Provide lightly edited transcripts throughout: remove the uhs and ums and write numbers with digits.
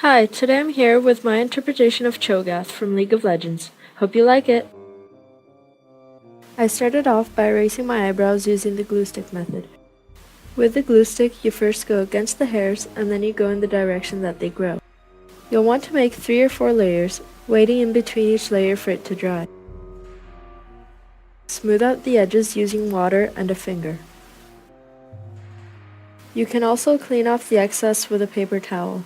Hi, today I'm here with my interpretation of Cho'Gath from League of Legends. Hope you like it! I started off by erasing my eyebrows using the glue stick method. With the glue stick, you first go against the hairs and then you go in the direction that they grow. You'll want to make 3 or 4 layers, waiting in between each layer for it to dry. Smooth out the edges using water and a finger. You can also clean off the excess with a paper towel.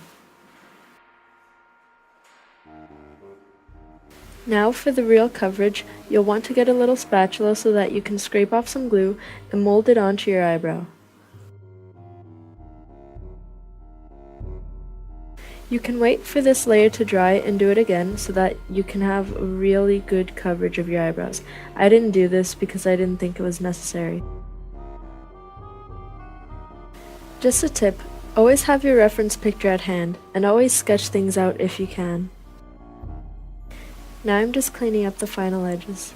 Now for the real coverage, you'll want to get a little spatula so that you can scrape off some glue and mold it onto your eyebrow. You can wait for this layer to dry and do it again so that you can have a really good coverage of your eyebrows. I didn't do this because I didn't think it was necessary. Just a tip, always have your reference picture at hand and always sketch things out if you can. Now I'm just cleaning up the final edges.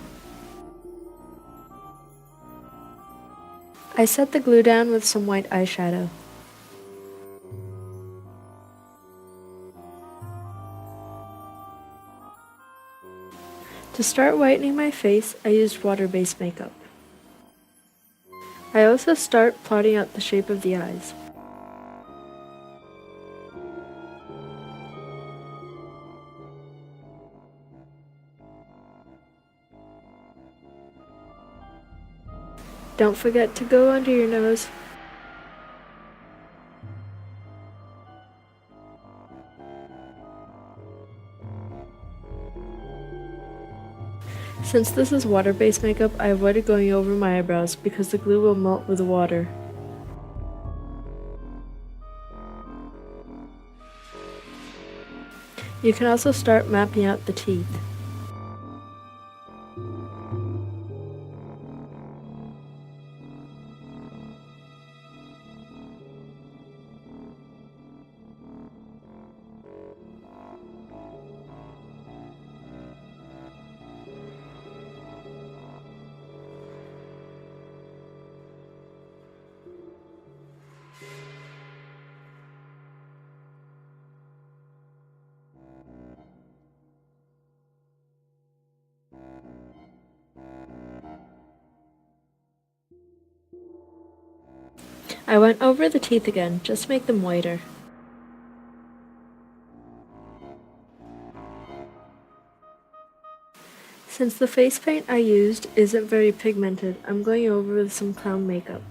I set the glue down with some white eyeshadow. To start whitening my face, I used water-based makeup. I also start plotting out the shape of the eyes. Don't forget to go under your nose. Since this is water-based makeup, I avoided going over my eyebrows because the glue will melt with the water. You can also start mapping out the teeth. I went over the teeth again, just to make them whiter. Since the face paint I used isn't very pigmented, I'm going over with some clown makeup.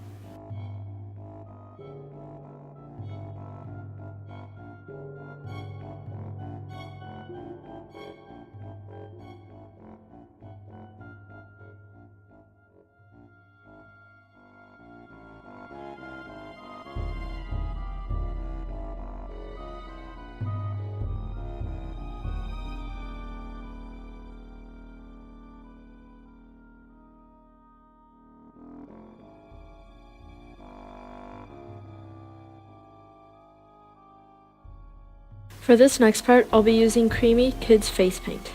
For this next part, I'll be using Creamy Kids Face Paint.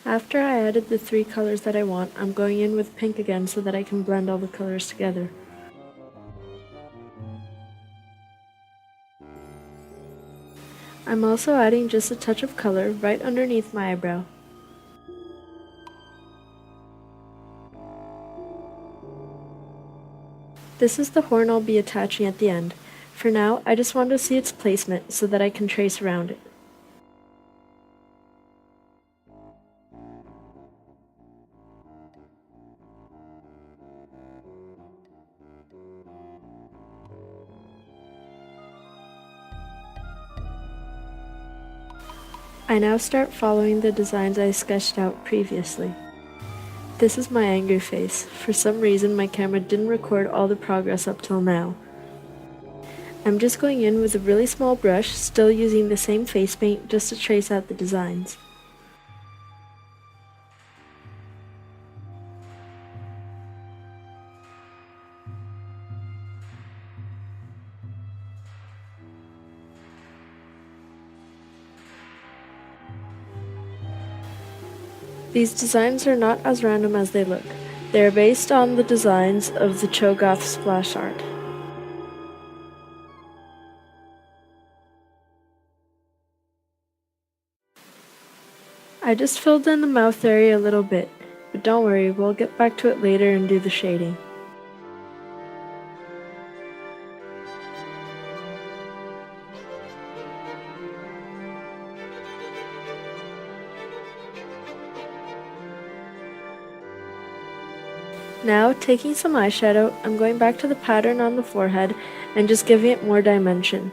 After I added the 3 colors that I want, I'm going in with pink again so that I can blend all the colors together. I'm also adding just a touch of color right underneath my eyebrow. This is the horn I'll be attaching at the end. For now, I just want to see its placement so that I can trace around it. I now start following the designs I sketched out previously. This is my angry face. For some reason, my camera didn't record all the progress up till now. I'm just going in with a really small brush, still using the same face paint just to trace out the designs. These designs are not as random as they look. They are based on the designs of the Cho'Gath splash art. I just filled in the mouth area a little bit, but don't worry, we'll get back to it later and do the shading. Now, taking some eyeshadow, I'm going back to the pattern on the forehead and just giving it more dimension.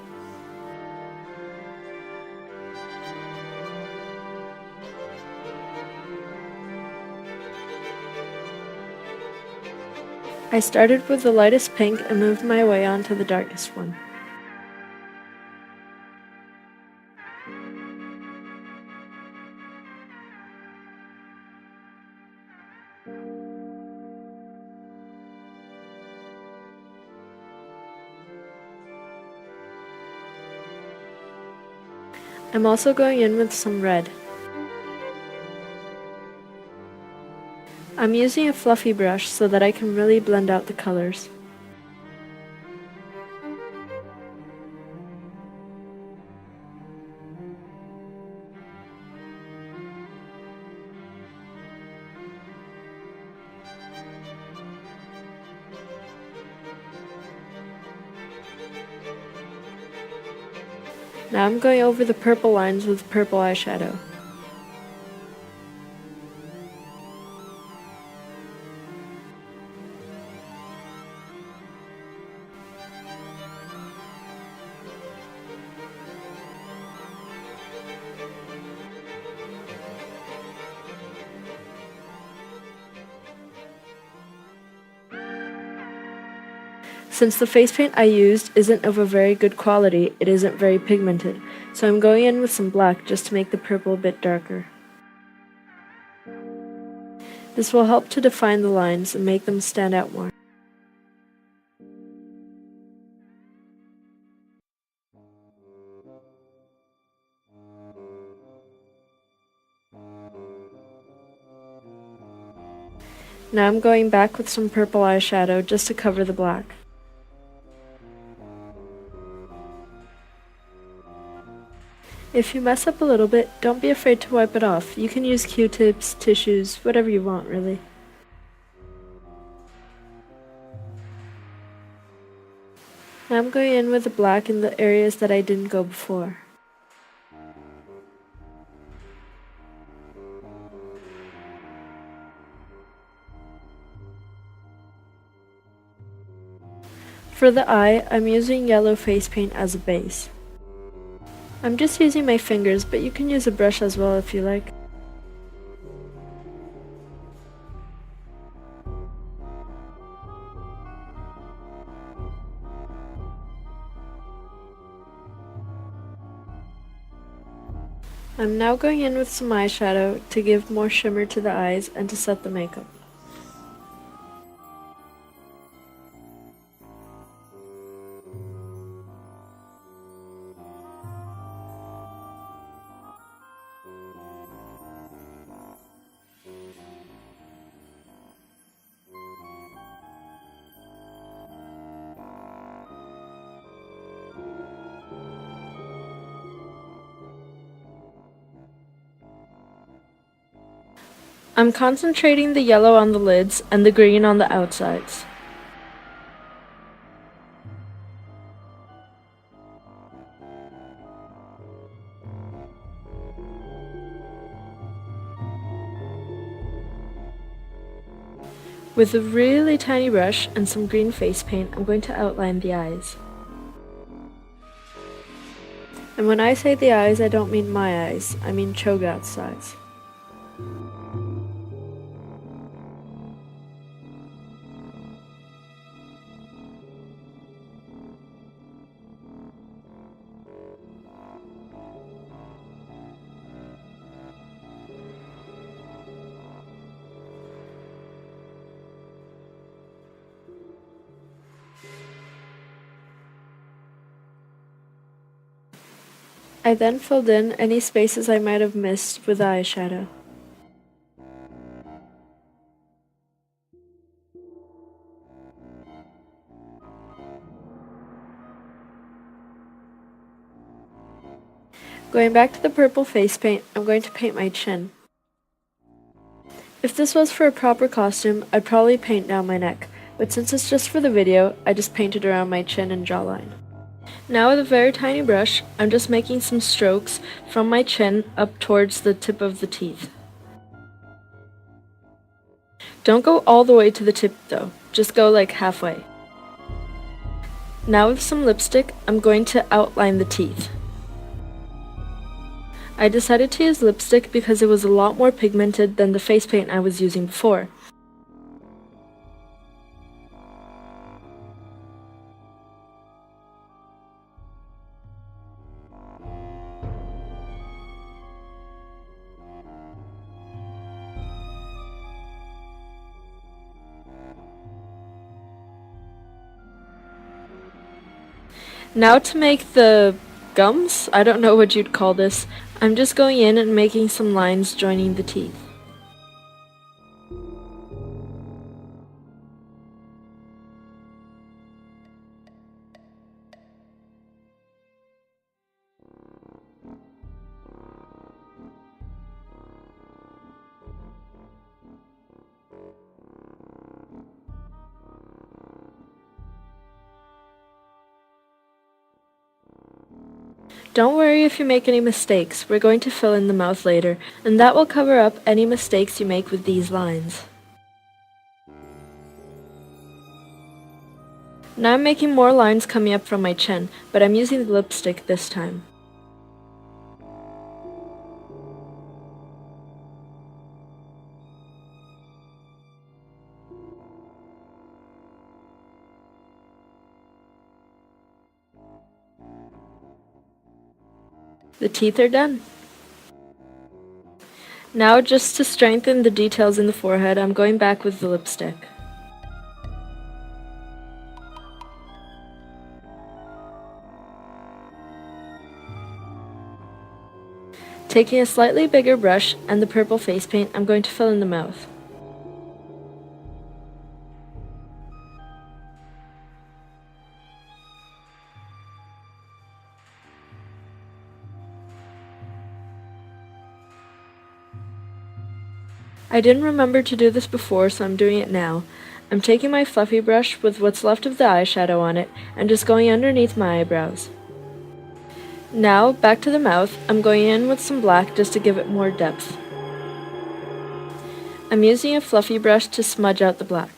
I started with the lightest pink and moved my way on to the darkest one. I'm also going in with some red. I'm using a fluffy brush so that I can really blend out the colors. Now I'm going over the purple lines with purple eyeshadow. Since the face paint I used isn't of a very good quality, it isn't very pigmented, so I'm going in with some black just to make the purple a bit darker. This will help to define the lines and make them stand out more. Now I'm going back with some purple eyeshadow just to cover the black. If you mess up a little bit, don't be afraid to wipe it off. You can use Q-tips, tissues, whatever you want really. Now I'm going in with the black in the areas that I didn't go before. For the eye, I'm using yellow face paint as a base. I'm just using my fingers, but you can use a brush as well if you like. I'm now going in with some eyeshadow to give more shimmer to the eyes and to set the makeup. I'm concentrating the yellow on the lids and the green on the outsides. With a really tiny brush and some green face paint, I'm going to outline the eyes. And when I say the eyes, I don't mean my eyes, I mean Cho'Gath's eyes. I then filled in any spaces I might have missed with the eyeshadow. Going back to the purple face paint, I'm going to paint my chin. If this was for a proper costume, I'd probably paint down my neck, but since it's just for the video, I just painted around my chin and jawline. Now with a very tiny brush, I'm just making some strokes from my chin up towards the tip of the teeth. Don't go all the way to the tip though, just go like halfway. Now with some lipstick, I'm going to outline the teeth. I decided to use lipstick because it was a lot more pigmented than the face paint I was using before. Now to make the gums, I don't know what you'd call this, I'm just going in and making some lines joining the teeth. Don't worry if you make any mistakes, we're going to fill in the mouth later, and that will cover up any mistakes you make with these lines. Now I'm making more lines coming up from my chin, but I'm using the lipstick this time. The teeth are done. Now just to strengthen the details in the forehead, I'm going back with the lipstick. Taking a slightly bigger brush and the purple face paint, I'm going to fill in the mouth. I didn't remember to do this before, so I'm doing it now. I'm taking my fluffy brush with what's left of the eyeshadow on it and just going underneath my eyebrows. Now, back to the mouth, I'm going in with some black just to give it more depth. I'm using a fluffy brush to smudge out the black.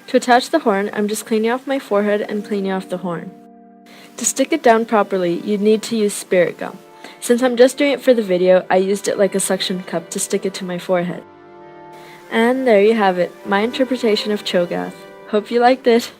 To attach the horn, I'm just cleaning off my forehead and cleaning off the horn. To stick it down properly, you'd need to use spirit gum. Since I'm just doing it for the video, I used it like a suction cup to stick it to my forehead. And there you have it, my interpretation of Cho'Gath. Hope you liked it!